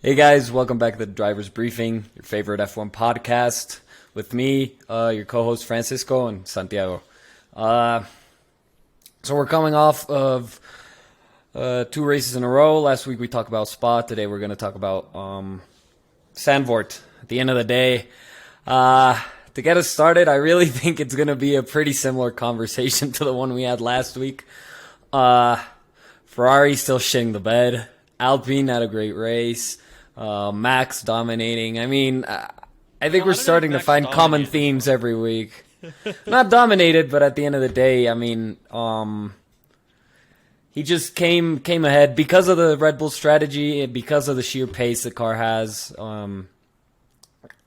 Hey guys, welcome back to the Driver's Briefing, your favorite F1 podcast, with me, your co-host Francisco and Santiago. So we're coming off of 2 races in a row. Last week we talked about Spa. Today we're going to talk about Zandvoort. At the end of the day, to get us started, I really think it's going to be a pretty similar conversation to the one we had last week. Ferrari still shitting the bed. Alpine had a great race. Max dominating. I mean, I think we're starting to find common themes every week. Not dominated, but at the end of the day, I mean, he just came ahead because of the Red Bull strategy and because of the sheer pace the car has. I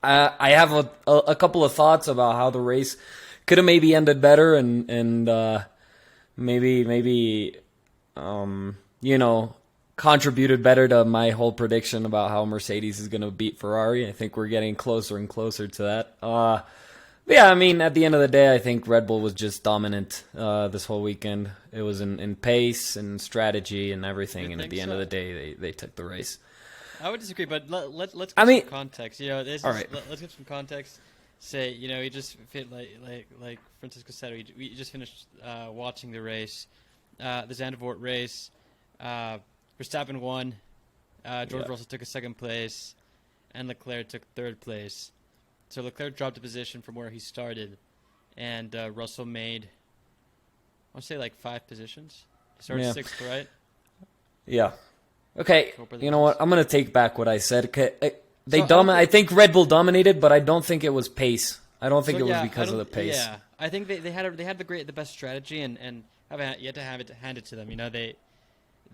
have a couple of thoughts about how the race could have maybe ended better and maybe contributed better to my whole prediction about how Mercedes is going to beat Ferrari. I think we're getting closer and closer to that. Yeah, I mean, at the end of the day, I think Red Bull was just dominant this whole weekend. It was in pace and strategy and everything, and at the end of the day, they took the race. I would disagree, but let's give some context. Let's give some context. Say, he just fit like Francisco said. We just finished watching the race, the Zandvoort race. Verstappen won. George Russell took a second place, and Leclerc took third place. So Leclerc dropped a position from where he started, and Russell made, I want to say, like 5 positions. He started 6th, right? Yeah. Okay. You know what? I'm gonna take back what I said. I think Red Bull dominated, but I don't think it was pace. I don't think it was because of the pace. Yeah, I think they had the best strategy, and haven't yet to have it handed to them.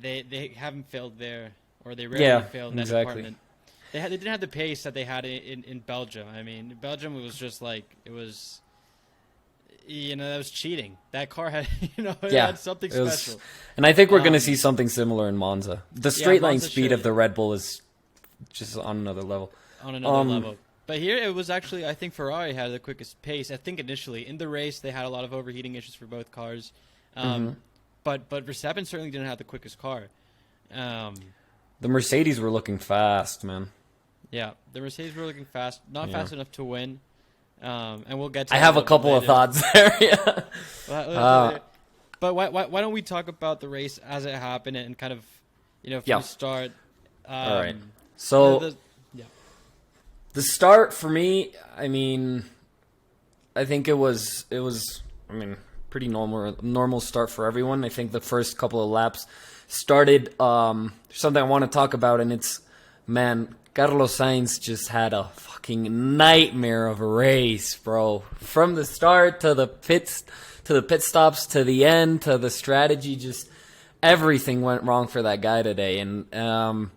They haven't failed there, or they rarely failed in that department. They didn't have the pace that they had in Belgium. I mean, Belgium was just like, it was, that was cheating. That car had, it had something special. And I think we're going to see something similar in Monza. The straight line speed of the Red Bull is just on another level. On another level. But here it was actually, I think Ferrari had the quickest pace. I think initially in the race they had a lot of overheating issues for both cars. But Verstappen certainly didn't have the quickest car. The Mercedes were looking fast, man. Yeah, the Mercedes were looking fast. Not fast enough to win. And we'll get to I have a couple of thoughts there, yeah. But why don't we talk about the race as it happened and kind of, from the start. All right. So, the start for me, I mean, I think it was pretty normal start for everyone. I think the first couple of laps started something I want to talk about, and it's, man, Carlos Sainz just had a fucking nightmare of a race, bro. From the start to the pit stops to the end to the strategy, just everything went wrong for that guy today. And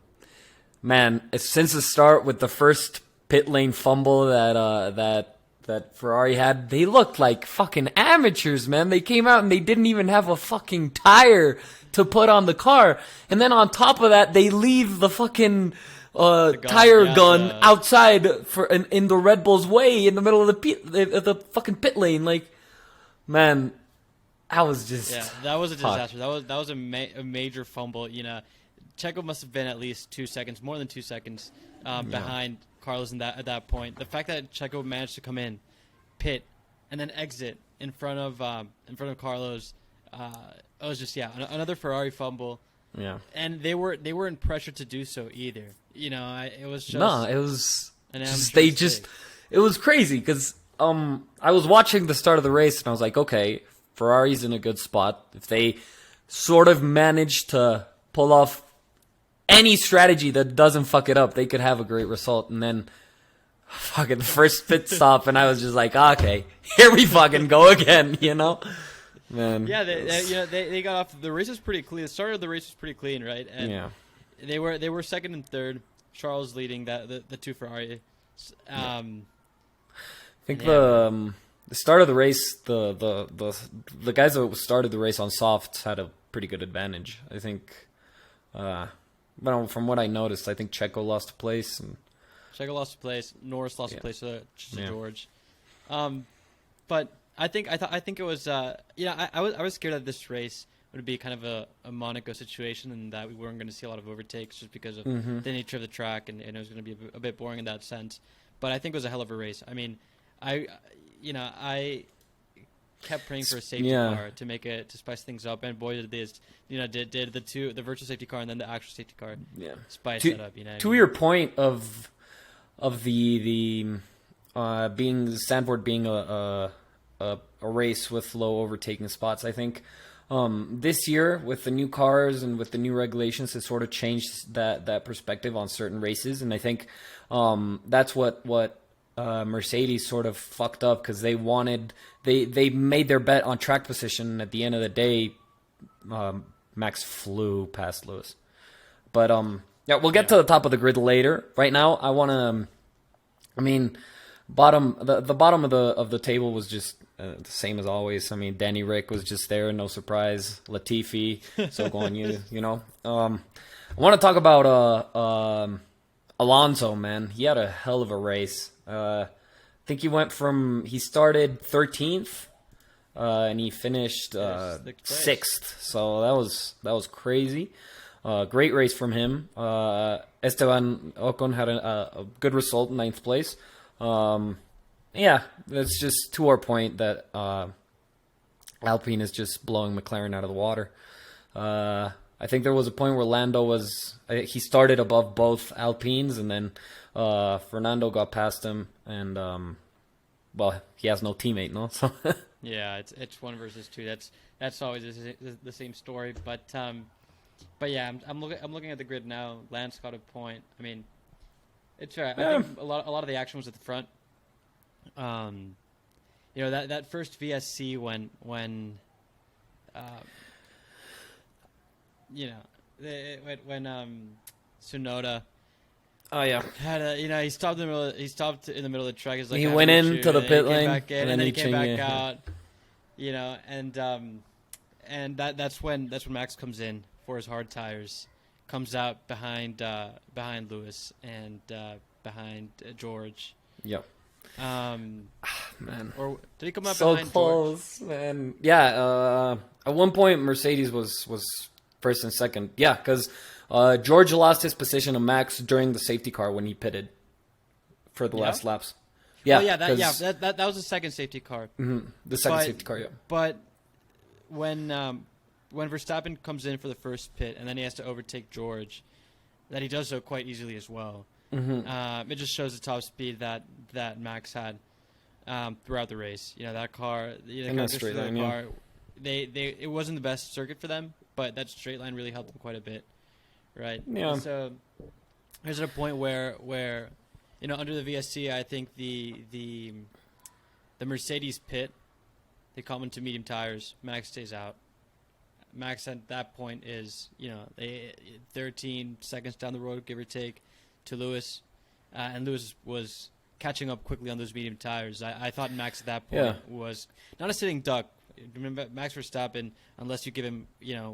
man, since the start with the first pit lane fumble that Ferrari had, they looked like fucking amateurs, man. They came out and they didn't even have a fucking tire to put on the car. And then on top of that, they leave the fucking tire gun outside in the Red Bull's way in the middle of the fucking pit lane. Like, man, that was just that was a disaster. That was a major fumble. Checo must have been at least 2 seconds, more than 2 seconds behind Carlos at that point. The fact that Checo managed to come in, pit, and then exit in front of Carlos, it was just another Ferrari fumble. Yeah, and they weren't pressured to do so either. It was just it was it was crazy because I was watching the start of the race and I was like, okay, Ferrari's in a good spot. If they sort of manage to pull off any strategy that doesn't fuck it up, they could have a great result. And then fucking the first pit stop, and I was just like, okay, here we fucking go again, Man. Yeah, they got off. The race was pretty clean. The start of the race was pretty clean, right? And they were second and third. Charles leading the 2 Ferrari. I think the start of the race, the guys that started the race on softs had a pretty good advantage. I think. From what I noticed, I think Checo lost a place. Checo lost a place. Norris lost a place to George. But I think it was. I was scared of this race would be kind of a Monaco situation, and that we weren't going to see a lot of overtakes just because of the nature of the track, and it was going to be a bit boring in that sense. But I think it was a hell of a race. I mean, I kept praying for a safety car to spice things up, and boy did this, did the virtual safety car and then the actual safety car spice it up. To your point of the being Zandvoort being a race with low overtaking spots, I think this year with the new cars and with the new regulations, it sort of changed that perspective on certain races, and I think that's what Mercedes sort of fucked up, because they made their bet on track position, and at the end of the day, Max flew past Lewis. But we'll get to the top of the grid later. Right now, I want to. The bottom of the table was just the same as always. I mean, Danny Rick was just there, no surprise. Latifi, so go on you. I want to talk about Alonso, man. He had a hell of a race. I think he started 13th, and he finished 6th. So that was crazy. Great race from him. Esteban Ocon had a good result, 9th place. That's just to our point that Alpine is just blowing McLaren out of the water. I think there was a point where Lando he started above both Alpines, and then Fernando got past him, and he has no teammate, no? So yeah, it's 1 versus 2. That's always the same story. But yeah, I'm looking at the grid now. Lance got a point. I mean, it's right. I think a lot of the action was at the front. That first VSC when Tsunoda. Oh yeah. Had he stopped in the middle. He stopped in the middle of the track. He went into the pit lane, and then he came back out. And that's when Max comes in for his hard tires, comes out behind Lewis and behind George. Yep. Man. Or did he come up so behind close, George? Man. Yeah. At one point, Mercedes was first and second. Yeah, because George lost his position to Max during the safety car when he pitted for the last laps. Yeah. That was the second safety car. Mm-hmm. The second safety car. Yeah. But when Verstappen comes in for the first pit and then he has to overtake George, that he does so quite easily as well. Mm-hmm. It just shows the top speed that Max had throughout the race. That car, car, it wasn't the best circuit for them, but that straight line really helped them quite a bit, right? Yeah. So there's a point where under the VSC, I think the Mercedes pit, they come into medium tires. Max stays out. Max at that point is 13 seconds down the road, give or take, to Lewis, and Lewis was catching up quickly on those medium tires. I thought Max at that point was not a sitting duck. Remember, Max Verstappen, unless you give him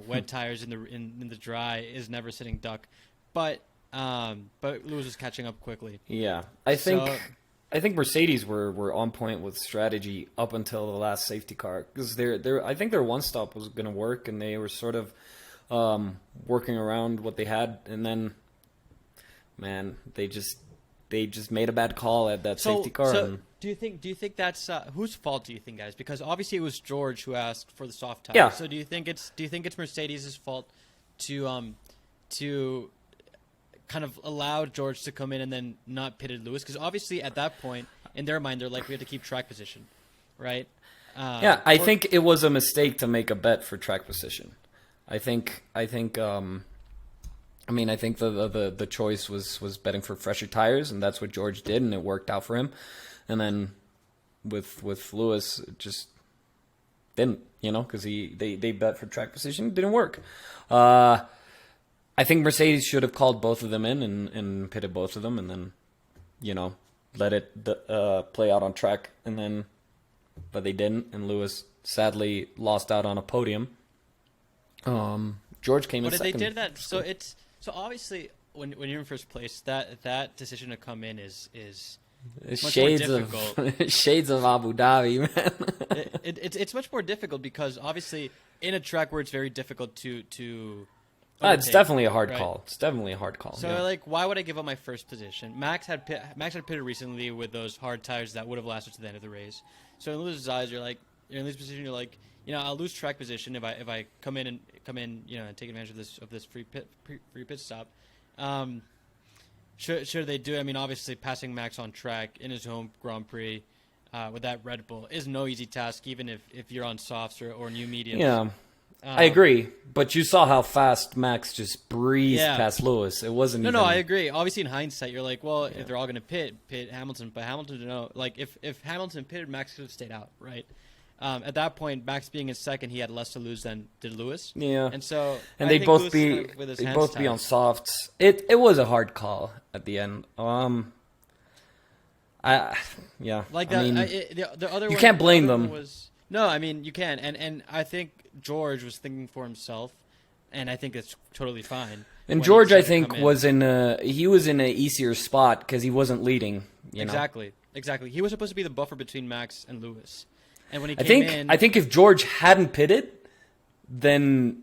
wet tires in the dry, is never sitting duck. But Lewis was catching up quickly. Yeah, I think Mercedes were on point with strategy up until the last safety car, because I think their one stop was going to work, and they were sort of working around what they had, and then. Man, they just made a bad call at that safety car. So do you think that's whose fault? Do you think, guys? Because obviously it was George who asked for the soft tire. Yeah. So do you think it's Mercedes' fault to kind of allow George to come in and then not pitted Lewis? Because obviously at that point in their mind they're like, we have to keep track position, right? I think it was a mistake to make a bet for track position. I think the choice was betting for fresher tires, and that's what George did, and it worked out for him. And then with Lewis, it just didn't, because they bet for track position, it didn't work. I think Mercedes should have called both of them in and pitted both of them, and then, let it play out on track, but they didn't, and Lewis sadly lost out on a podium. George came in second. But they did that, so obviously when you're in first place, that decision to come in is Shades of shades of Abu Dhabi, man. It's much more difficult because obviously in a track where it's very difficult to it's definitely a hard call. It's definitely a hard call. So like, why would I give up my first position? Max had pitted recently with those hard tires that would have lasted to the end of the race. So in Lewis's eyes, you're in this position. You're like, I'll lose track position if I come in, and take advantage of this free pit stop. Should they do it? I mean, obviously passing Max on track in his home Grand Prix with that Red Bull is no easy task, even if you're on softs or new mediums. Yeah. I agree, but you saw how fast Max just breezed past Lewis. It wasn't. No, I agree. Obviously, in hindsight, you're like, well, if they're all going to pit Hamilton, but Hamilton, like if Hamilton pitted, Max could have stayed out, right? At that point, Max being in second, he had less to lose than did Lewis. Yeah, and they'd both be on softs. It was a hard call at the end. Like that. I mean, the other you can't blame them. No, I mean you can, and I think George was thinking for himself, and I think it's totally fine. And George, I think, was in an easier spot because he wasn't leading. Exactly. He was supposed to be the buffer between Max and Lewis, and when he I think if George hadn't pitted, then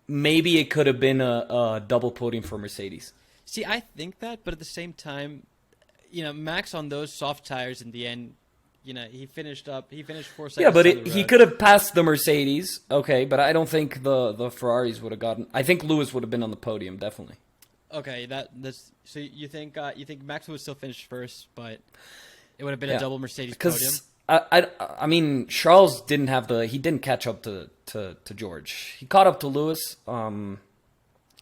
maybe it could have been a double podium for Mercedes. See, I think that, but at the same time, Max on those soft tires in the end. He finished 4 seconds. Yeah, but he could have passed the Mercedes. Okay, but I don't think the Ferraris would have gotten. I think Lewis would have been on the podium, definitely. Okay, that's so you think Max would still finish first, but it would have been a double Mercedes podium. I mean, Charles he didn't catch up to George. He caught up to Lewis.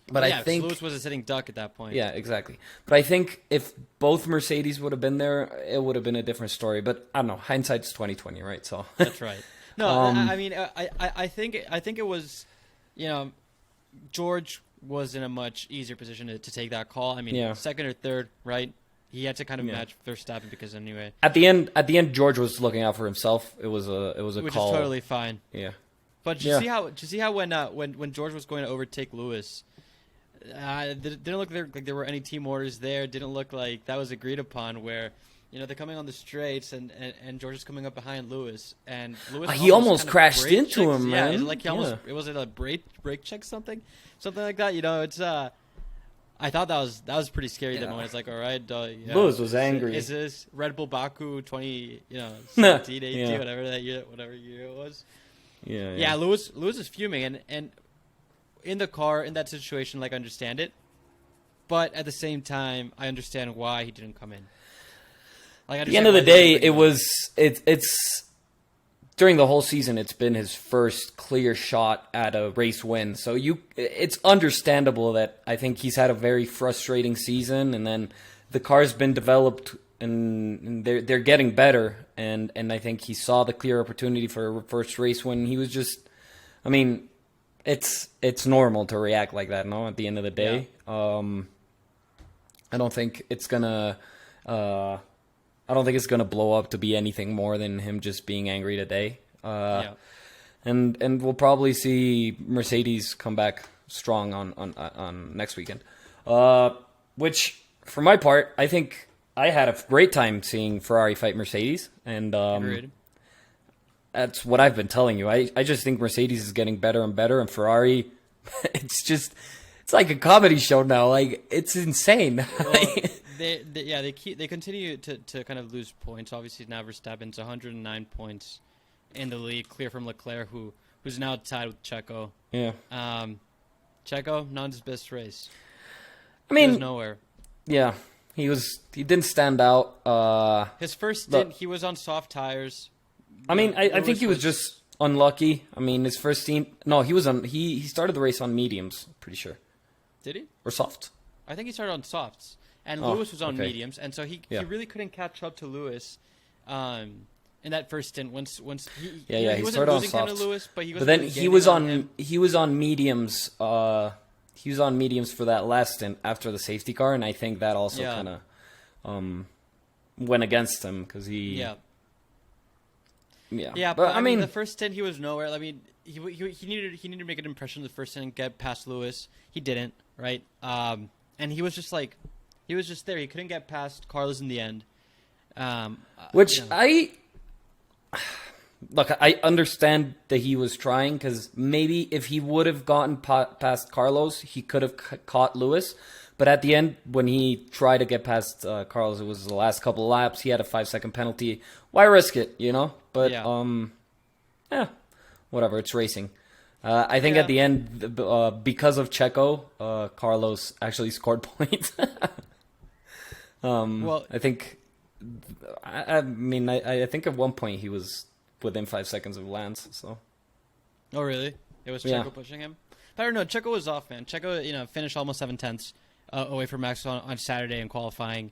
But I think Lewis was a sitting duck at that point. Yeah, exactly. But I think if both Mercedes would have been there, it would have been a different story. But I don't know. Hindsight's 20/20, right? So that's right. No, I mean, I think it was, George was in a much easier position to take that call. I mean, second or third, right? He had to kind of match Verstappen because anyway. At the end, George was looking out for himself. It was a which call. Which is totally fine. Yeah. But did you see how when George was going to overtake Lewis? Didn't look like there were any team orders there. Didn't look like that was agreed upon. Where they're coming on the straights and George is coming up behind Lewis and Lewis. He almost crashed into him, man. Yeah, like he almost was it a brake check something like that. It's I thought that was pretty scary. That moment. It's like, all right, Lewis was angry. Is this Red Bull Baku 17, 18, whatever year it was? Yeah. Lewis is fuming and. In the car, in that situation, I understand it. But at the same time, I understand why he didn't come in. At the end of the day, it's during the whole season, it's been his first clear shot at a race win. So it's understandable that I think he's had a very frustrating season, and then the car's been developed and they're getting better. And I think he saw the clear opportunity for a first race win. He was just, I mean. It's normal to react like that, no? At the end of the day, I don't think it's gonna blow up to be anything more than him just being angry today. And we'll probably see Mercedes come back strong on next weekend. Which, for my part, I think I had a great time seeing Ferrari fight Mercedes, and Agreed. That's what I've been telling you. I just think Mercedes is getting better and better, and Ferrari, it's like a comedy show now. It's insane. Well, they continue to kind of lose points. Obviously now Verstappen's 109 points in the lead, clear from Leclerc, who's now tied with Checo. Yeah. Checo, not his best race. I mean, he was nowhere. Yeah, he didn't stand out. His first stint, he was on soft tires. I mean, I think he was just unlucky. I mean, his first team. No, he started the race on mediums. Pretty sure. Did he? Or soft? I think he started on softs, and Lewis was on mediums, and so he really couldn't catch up to Lewis. In that first stint, once he started on softs. To Lewis, but then he was on mediums. He was on mediums for that last stint after the safety car, and I think that also kind of went against him because he. Yeah, but I mean, the first stint he was nowhere. I mean, he needed to make an impression the first stint and get past Lewis. He didn't, right? And he was just there. He couldn't get past Carlos in the end. Which Look, I understand that he was trying, because maybe if he would have gotten past Carlos, he could have caught Lewis. But at the end, when he tried to get past Carlos, it was the last couple of laps. He had a 5-second penalty. Why risk it, But, whatever. It's racing. I think at the end, because of Checo, Carlos actually scored points. I think... I think at one point he was within 5 seconds of Lance. So. Oh really? It was Checo pushing him. But I don't know. Checo was off, man. Checo, finished almost 7/10 away from Max on Saturday in qualifying.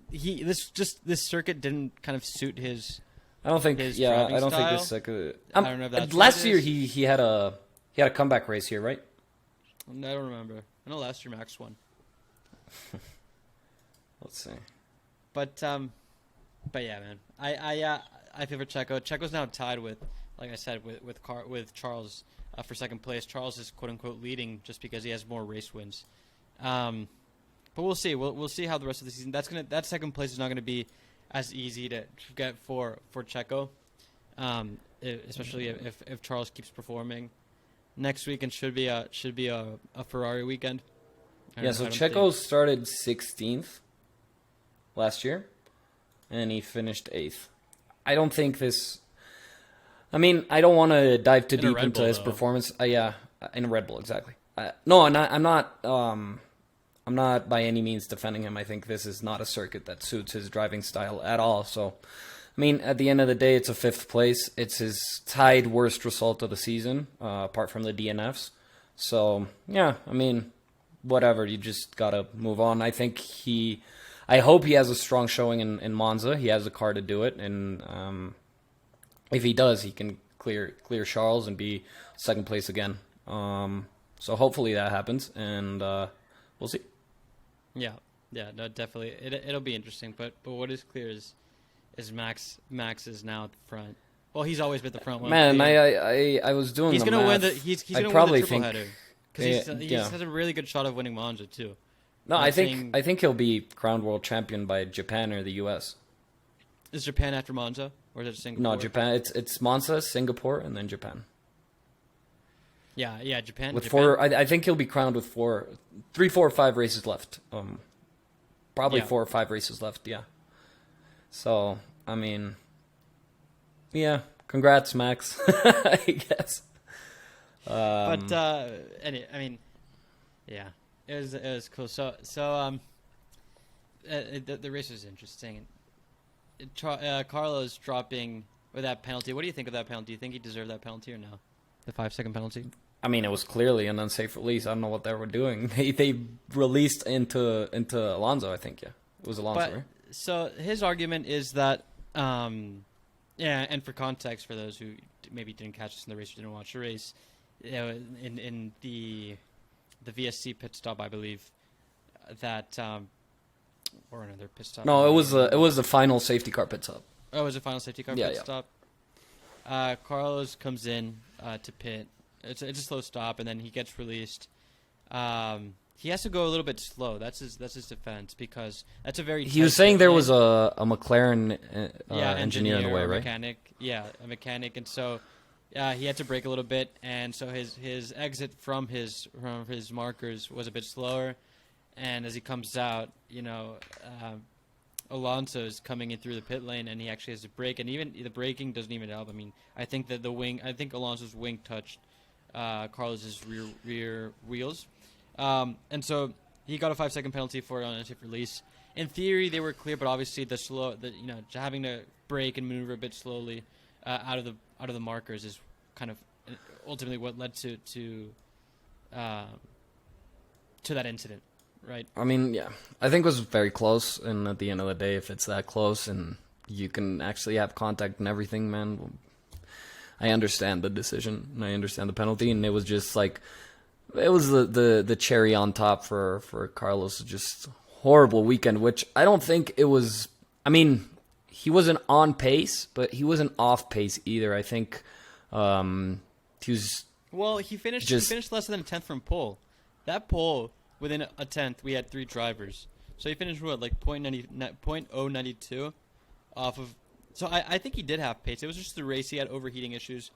This circuit didn't kind of suit his. I don't think. His I don't style. think this circuit. I don't know if that's last year he had a comeback race here, right? I don't remember. I know last year Max won. Let's see. But yeah, man. I favor Checo. Checo's now tied with, like I said, with Charles for second place. Charles is quote unquote leading just because he has more race wins. But we'll see. We'll see how the rest of the season. That second place is not gonna be as easy to get for Checo, especially if Charles keeps performing. Next weekend should be a Ferrari weekend. Yeah. So Checo started 16th last year, and he finished 8th. I don't think this... I mean, I don't want to dive too deep into his performance. In a Red Bull, exactly. No, I'm not by any means defending him. I think this is not a circuit that suits his driving style at all. So, I mean, at the end of the day, it's a 5th place. It's his tied worst result of the season, apart from the DNFs. So, yeah, I mean, whatever. You just got to move on. I hope he has a strong showing in Monza. He has the car to do it, and if he does, he can clear Charles and be second place again. So hopefully that happens, and we'll see. Yeah, no, definitely. It'll be interesting. But what is clear is Max is now at the front. Well, he's always been at the front. Man, I was doing. He's gonna win the. He's gonna win the triple header because he has a really good shot of winning Monza too. No, I think he'll be crowned world champion by Japan or the U.S. Is Japan after Monza, or is it Singapore? No, Japan. It's Monza, Singapore, and then Japan. Yeah, Japan. With Japan. 4, I think he'll be crowned with 3, 4, or 5 races left. Probably 4 or 5 races left. Yeah. So I mean, yeah, congrats, Max. I guess. But I mean, yeah. It was cool. So the race was interesting. Carlos dropping with that penalty. What do you think of that penalty? Do you think he deserved that penalty or no? The 5-second penalty. I mean, it was clearly an unsafe release. I don't know what they were doing. They released into Alonso. I think it was Alonso. Right? So his argument is that and for context, for those who maybe didn't catch this in the race or didn't watch the race, in the VSC pit stop, I believe, that or another pit stop. No, it was the final safety car pit stop. Oh, it was a final safety car pit stop. Carlos comes in to pit. It's a slow stop, and then he gets released. He has to go a little bit slow. That's his defense, because that's a very. He was saying there was a McLaren engineer in the way, right? Mechanic. Yeah, a mechanic, and so. He had to brake a little bit, and so his exit from his markers was a bit slower. And as he comes out, Alonso is coming in through the pit lane, and he actually has to brake, and even the braking doesn't even help. I mean, I think that Alonso's wing touched Carlos's rear wheels, and so he got a 5-second penalty for an unsafe release. In theory, they were clear, but obviously having to brake and maneuver a bit slowly out of the markers is kind of ultimately what led to that incident, right? I mean, yeah, I think it was very close, and at the end of the day, if it's that close and you can actually have contact and everything, man, I understand the decision and I understand the penalty, and it was just like it was the cherry on top for Carlos. Just horrible weekend, which I don't think it was. I mean, he wasn't on pace, but he wasn't off pace either. I think he was. Well, he finished less than a tenth from pole. That pole, within a tenth, we had 3 drivers. So he finished what, like 0.092 off of. So I think he did have pace. It was just the race. He had overheating issues.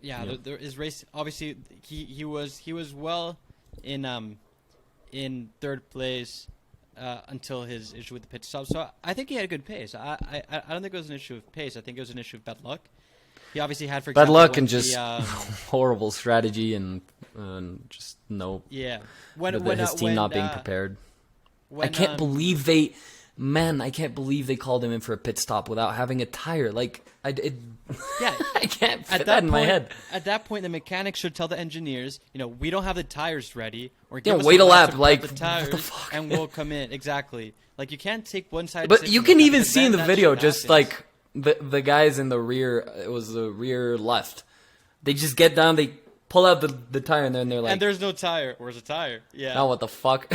His race, obviously he was well in third place until his issue with the pit stop. So I think he had a good pace. I don't think it was an issue of pace. I think it was an issue of bad luck. He obviously had, for example, bad luck and just horrible strategy and just no. Yeah, his team not being prepared. I can't believe they called him in for a pit stop without having a tire. Like I can't fit that in my head. At that point, the mechanics should tell the engineers, we don't have the tires ready, or wait a lap, like the tires, what the fuck? And we'll come in. Exactly. Like you can't take one side. But you can even see in the video, just like the guys in the rear. It was the rear left. They just get down. They pull out the tire, and then they're like, and there's no tire. Where's the tire? Yeah. Now what the fuck?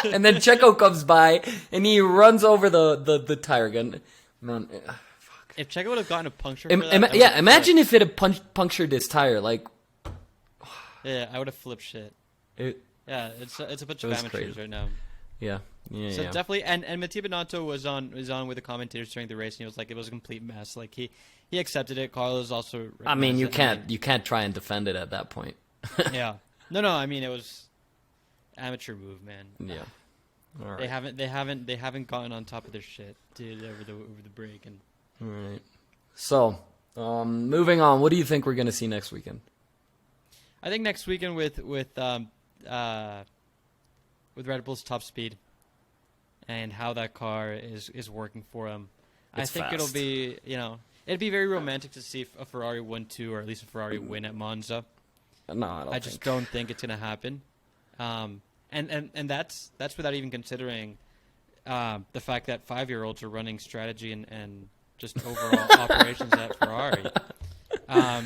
And then Checo comes by and he runs over the tire gun. Man, fuck. If Checo would have gotten a puncture, imagine if it had punctured his tire. Like, yeah, I would have flipped shit. It's a bunch of amateurs crazy right now. Yeah. So definitely, and Mattia Binotto was on with the commentators during the race, and he was like, it was a complete mess. Like he accepted it. Carlos also. I mean, you can't try and defend it at that point. Yeah. No. I mean, it was amateur move, man. Yeah. All right. They haven't gotten on top of their shit, dude, over the break. And all right. So, moving on. What do you think we're gonna see next weekend? I think next weekend with Red Bull's top speed and how that car is working for him, I think fast. It'll be it'd be very romantic to see a Ferrari 1-2 or at least a Ferrari win at Monza. No, I just don't think it's gonna happen. And that's without even considering the fact that 5-year-olds are running strategy and just overall operations at Ferrari. I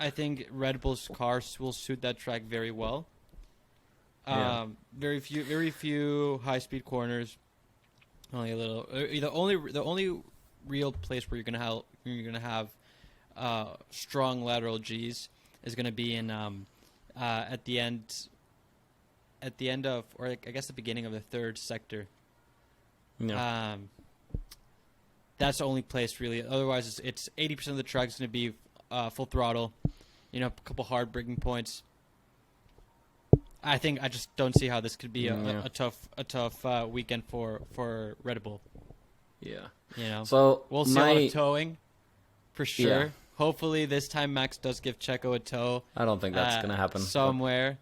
think Red Bull's cars will suit that track very well. Very few high speed corners. Only a little. The only real place where you're gonna have strong lateral G's is gonna be in at the end of, or I guess the beginning of the third sector. Yeah. That's the only place really. Otherwise, it's 80% of the track is going to be full throttle. A couple hard braking points. I just don't see how this could be a tough weekend for Red Bull. Yeah. So we'll see a lot of towing for sure. Yeah. Hopefully this time Max does give Checo a tow. I don't think that's gonna happen somewhere.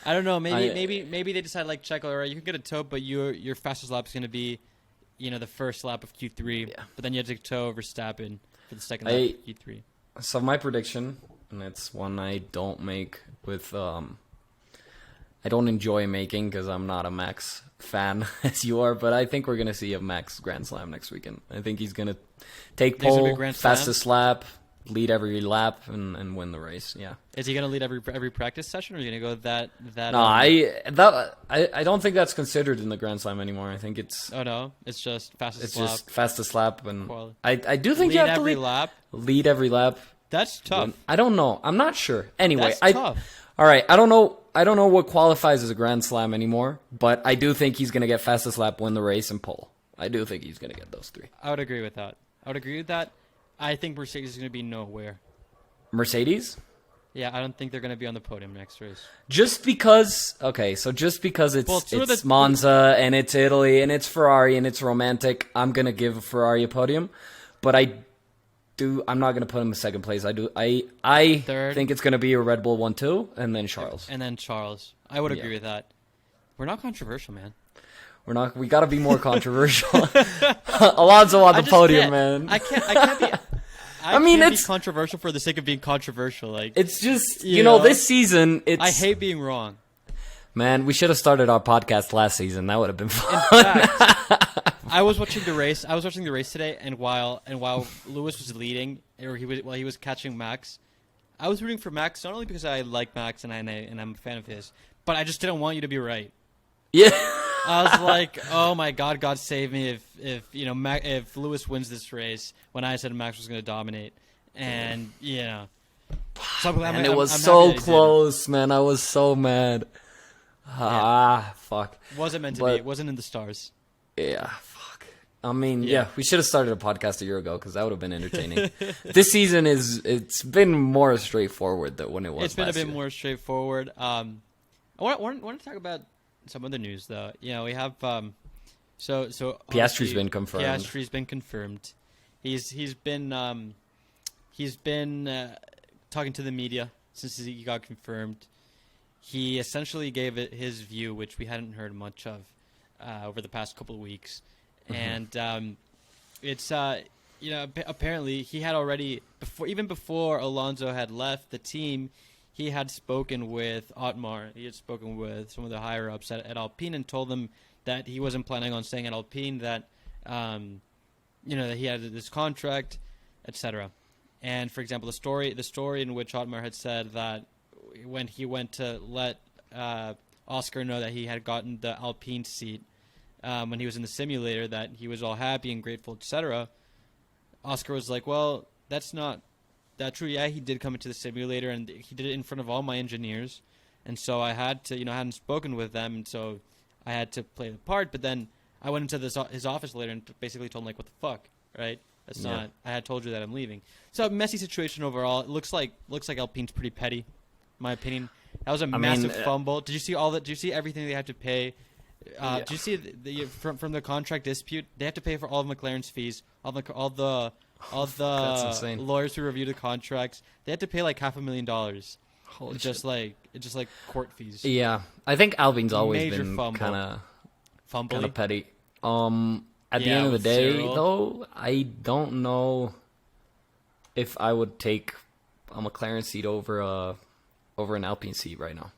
I don't know. Maybe they decide like Checo, all right, you can get a tow, but your fastest lap is gonna be, the first lap of Q3. Yeah. But then you have to tow Verstappen for the second lap of Q3. So my prediction, and it's one I don't make with I don't enjoy making because I'm not a Max fan as you are, but I think we're gonna see a Max Grand Slam next weekend. I think he's gonna take pole, fastest lap, lead every lap, and win the race. Yeah. Is he gonna lead every practice session, or are you gonna go that? No, I don't think that's considered in the Grand Slam anymore. I think it's. Oh no, it's just fastest. It's lap. just fastest lap, and I do think you have to lead every lap. That's tough. I don't know. I'm not sure. Anyway, that's tough. All right, I don't know what qualifies as a Grand Slam anymore, but I do think he's gonna get fastest lap, win the race, and pole. I do think he's gonna get those three. I would agree with that. I think Mercedes is going to be nowhere. Mercedes? Yeah, I don't think they're going to be on the podium next race. Just because it's Monza and it's Italy and it's Ferrari and it's romantic, I'm going to give Ferrari a podium. But I'm not going to put him in second place. I think it's going to be a Red Bull 1-2 and then Charles. I would agree with that. We're not controversial, man. We got to be more controversial. Alonso on the podium, man. I can't be. I mean, it's be controversial for the sake of being controversial. Like, it's just this season. I hate being wrong. Man, we should have started our podcast last season. That would have been fun. In fact, I was watching the race. Today, and while Lewis was leading, or while he was catching Max, I was rooting for Max not only because I like Max and I'm a fan of his, but I just didn't want you to be right. Yeah. I was like, oh my God save me if Lewis wins this race when I said Max was going to dominate, and so and it was so close, man. I was so mad. Fuck. Wasn't meant to be. It wasn't in the stars. Yeah, fuck. I mean, yeah we should have started a podcast a year ago because that would have been entertaining. This season it's been more straightforward than when it was. It's been a bit more straightforward. I want to talk about some other news though. You know, we have so Piastri's been confirmed. Piastri's been confirmed. He's been talking to the media since he got confirmed. He essentially gave it his view, which we hadn't heard much of over the past couple of weeks. Mm-hmm. And it's apparently he had already before Alonso had left the team, he had spoken with Otmar. He had spoken with some of the higher ups at Alpine and told them that he wasn't planning on staying at Alpine. That that he had this contract, etc. And for example, the story in which Otmar had said that when he went to let Oscar know that he had gotten the Alpine seat when he was in the simulator, that he was all happy and grateful, etc. Oscar was like, well, that's not that true. Yeah, he did come into the simulator and he did it in front of all my engineers. And so I had to, I hadn't spoken with them. And so I had to play the part. But then I went into his office later and basically told him, like, what the fuck, right? That's not, I had told you that I'm leaving. So messy situation overall. It looks like Alpine's pretty petty, in my opinion. That was a massive fumble. Did you see all that? Did you see everything they had to pay? Did you see from the contract dispute? They have to pay for all of McLaren's fees, all the lawyers who review the contracts. They had to pay like $500,000. Holy just like court fees. Yeah, I think Alpine's always Major been kind of petty. At the end of the day, though, I don't know if I would take a McLaren seat over an Alpine seat right now.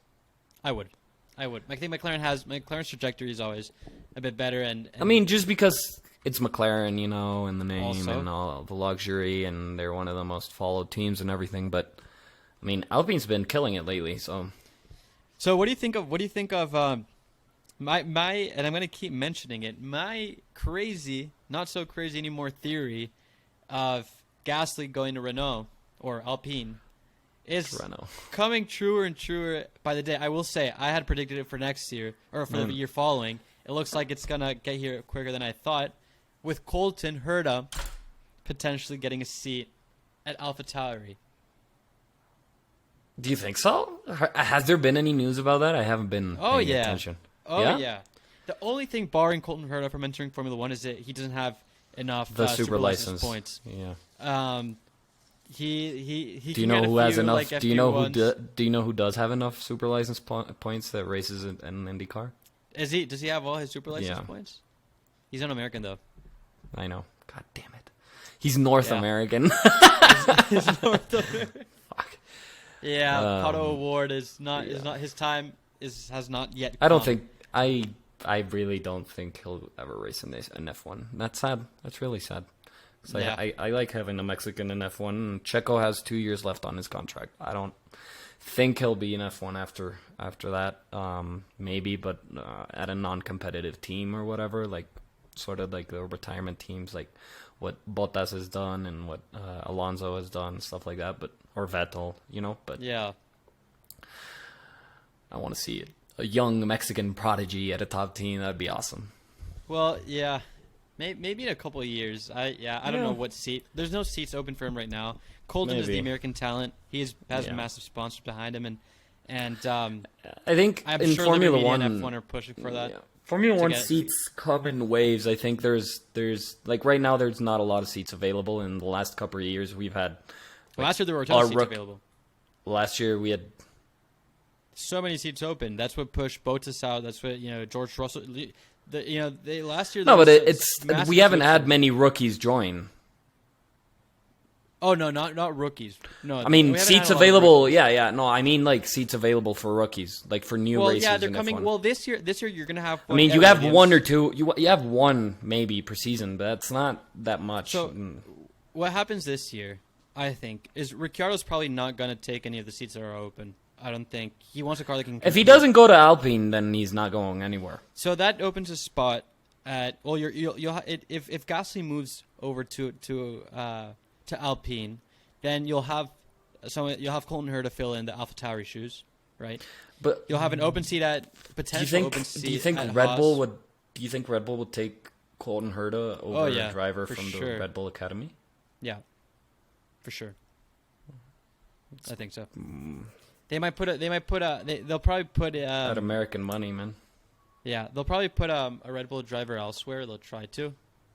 I would. I think McLaren's trajectory is always a bit better, and I mean, just because it's McLaren, and the name also, and all the luxury, and they're one of the most followed teams and everything. But I mean, Alpine's been killing it lately. So what do you think of my and I'm going to keep mentioning it, my crazy, not so crazy anymore theory of Gasly going to Renault or Alpine is coming truer and truer by the day. I will say, I had predicted it for next year, or for the year following. It looks like it's going to get here quicker than I thought, with Colton Herta potentially getting a seat at AlphaTauri. Do you think so? Has there been any news about that? I haven't been paying attention. Oh, yeah. The only thing barring Colton Herta from entering Formula 1 is that he doesn't have enough super license points. Yeah. He do you know who has enough? Like do you know who does have enough super license points that races in IndyCar? Does he have all his super license points? He's an American though. I know. God damn it. He's North American. He's North American. Fuck. Yeah, Pato Award is not his time has not yet come. I don't think I really don't think he'll ever race in F1. That's sad. That's really sad. So I like having a Mexican in F1. And Checo has 2 years left on his contract. I don't think he'll be in F1 after that. Maybe, but at a non-competitive team or whatever, like sort of like the retirement teams, like what Bottas has done and what Alonso has done, stuff like that. Or Vettel, But yeah, I want to see a young Mexican prodigy at a top team. That'd be awesome. Well, yeah. Maybe in a couple of years. I don't know what seat. There's no seats open for him right now. Colton is the American talent. He has massive sponsors behind him, and I think I'm in sure Formula Liberty 1 and F1 are pushing for that. Yeah. Formula 1 seats come in waves. I think there's like right now there's not a lot of seats available. In the last couple of years, we've had. Last year there were a ton of seats available. Last year we had so many seats open. That's what pushed Bottas out. That's what George Russell. They last year. No, but we haven't had many rookies join. Oh no, not rookies. No, I mean seats available. Yeah. No, I mean like seats available for rookies, like for new races. Yeah, they're coming. F1. Well, this year you're gonna have. I mean, you have one or two. You have one maybe per season, but that's not that much. So, what happens this year, I think, is Ricciardo's probably not gonna take any of the seats that are open. I don't think he wants a car that can compete. If he doesn't go to Alpine, then he's not going anywhere. So that opens a spot at if Gasly moves over to Alpine, then you'll have Colton Herta fill in the AlphaTauri shoes, right? But you'll have an open seat at potential open seat. Do you think Red Bull would? Do you think Red Bull would take Colton Herta over a driver from the Red Bull Academy? Yeah, for sure. I think so. They'll probably put that American money, man. Yeah, they'll probably put a Red Bull driver elsewhere. They'll try to,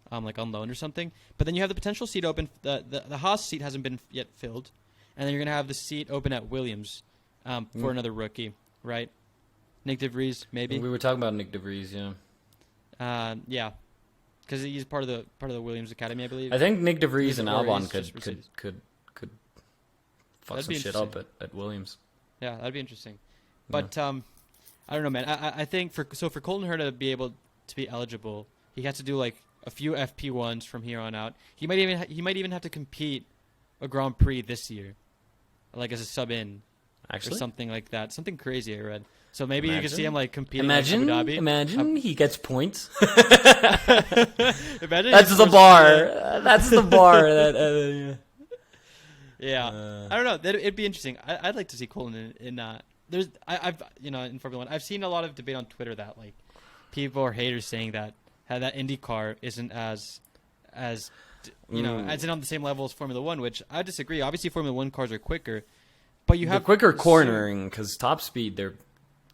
like on loan or something. But then you have the potential seat open. The Haas seat hasn't been yet filled, and then you're gonna have the seat open at Williams for another rookie, right? Nick DeVries, maybe. We were talking about Nick DeVries, yeah. Yeah, because he's part of the Williams Academy, I believe. I think Nick DeVries and Albon could fuck some shit up at Williams. Yeah, that'd be interesting. But I don't know, man. I think for Colton Herta to be able to be eligible, he has to do like a few FP1s from here on out. He might even have to compete a Grand Prix this year, like as a sub in, actually, or something like that. Something crazy I read. So maybe you can see him like competing in Abu Dhabi. Imagine he gets points. Imagine that's the bar. That's the bar. Yeah, I don't know. It'd be interesting. I'd like to see Colton in I've in Formula 1. I've seen a lot of debate on Twitter that like people are haters saying that that IndyCar isn't as as in on the same level as Formula 1, which I disagree. Obviously, Formula 1 cars are quicker, but you have quicker cornering because top speed they're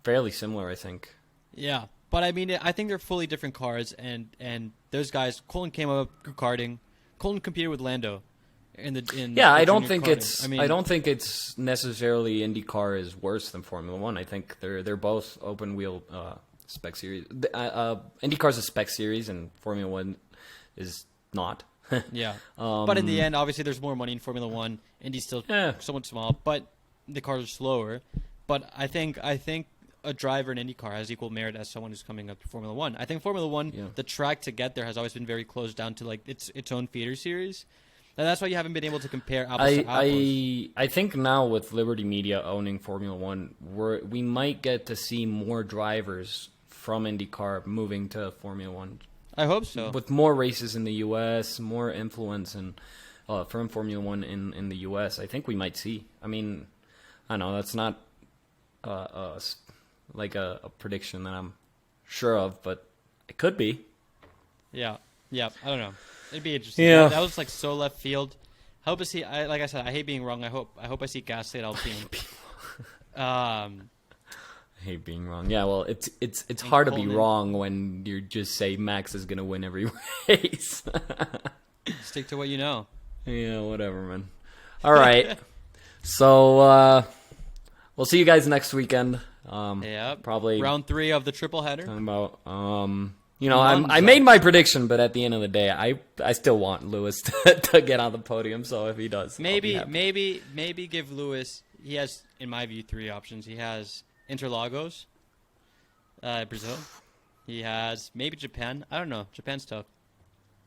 fairly similar, I think. Yeah, but I mean, I think they're fully different cars, and those guys. Colton came up karting. Colton competed with Lando. I don't think it's necessarily IndyCar is worse than Formula 1. I think they're both open wheel spec series. IndyCar's a spec series and Formula 1 is not. Yeah. But in the end, obviously there's more money in Formula 1. Indy's still somewhat small, but the cars are slower. But I think a driver in IndyCar has equal merit as someone who's coming up to Formula 1. I think Formula 1, the track to get there has always been very closed down to like its own feeder series. And that's why you haven't been able to compare apples to apples. I think now with Liberty Media owning Formula 1, we might get to see more drivers from IndyCar moving to Formula 1. I hope so. With more races in the U.S., more influence from Formula 1 in the U.S., I think we might see. I mean, I don't know, that's not like a prediction that I'm sure of, but it could be. Yeah, I don't know. It'd be interesting. Yeah. That was like so left field. I hope I see. Like I said, I hate being wrong. I hope I see Gasly at Alpine. I hate being wrong. Yeah, well, it's hard to be wrong when you just say Max is gonna win every race. Stick to what you know. Yeah, whatever, man. All right. So we'll see you guys next weekend. Probably round 3 of the triple header. Talking about I made my prediction, but at the end of the day, I still want Lewis to get on the podium. So if he does, maybe give Lewis. He has, in my view, 3 options. He has Interlagos, Brazil. He has maybe Japan. I don't know. Japan's tough.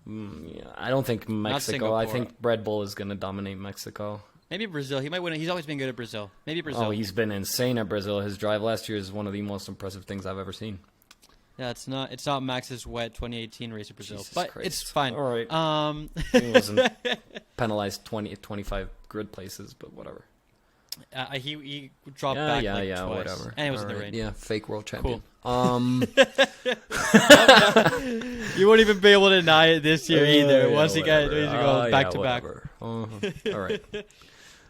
I don't think Mexico. I think Red Bull is going to dominate Mexico. Maybe Brazil. He might win it. He's always been good at Brazil. Maybe Brazil. Oh, he's been insane at Brazil. His drive last year is one of the most impressive things I've ever seen. Yeah, it's not Max's wet 2018 race at Brazil, Jesus but Christ. It's fine. All right. He wasn't penalized 25 grid places, but whatever. He dropped back twice, whatever. And it was in the rain. Yeah, fake world champion. Cool. You won't even be able to deny it this year either. Once he goes back to back. All right.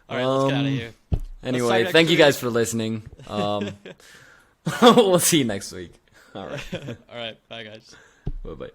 All right, let's get out of here. Anyway, thank you guys for listening. We'll see you next week. All right. All right. Bye, guys. Bye-bye.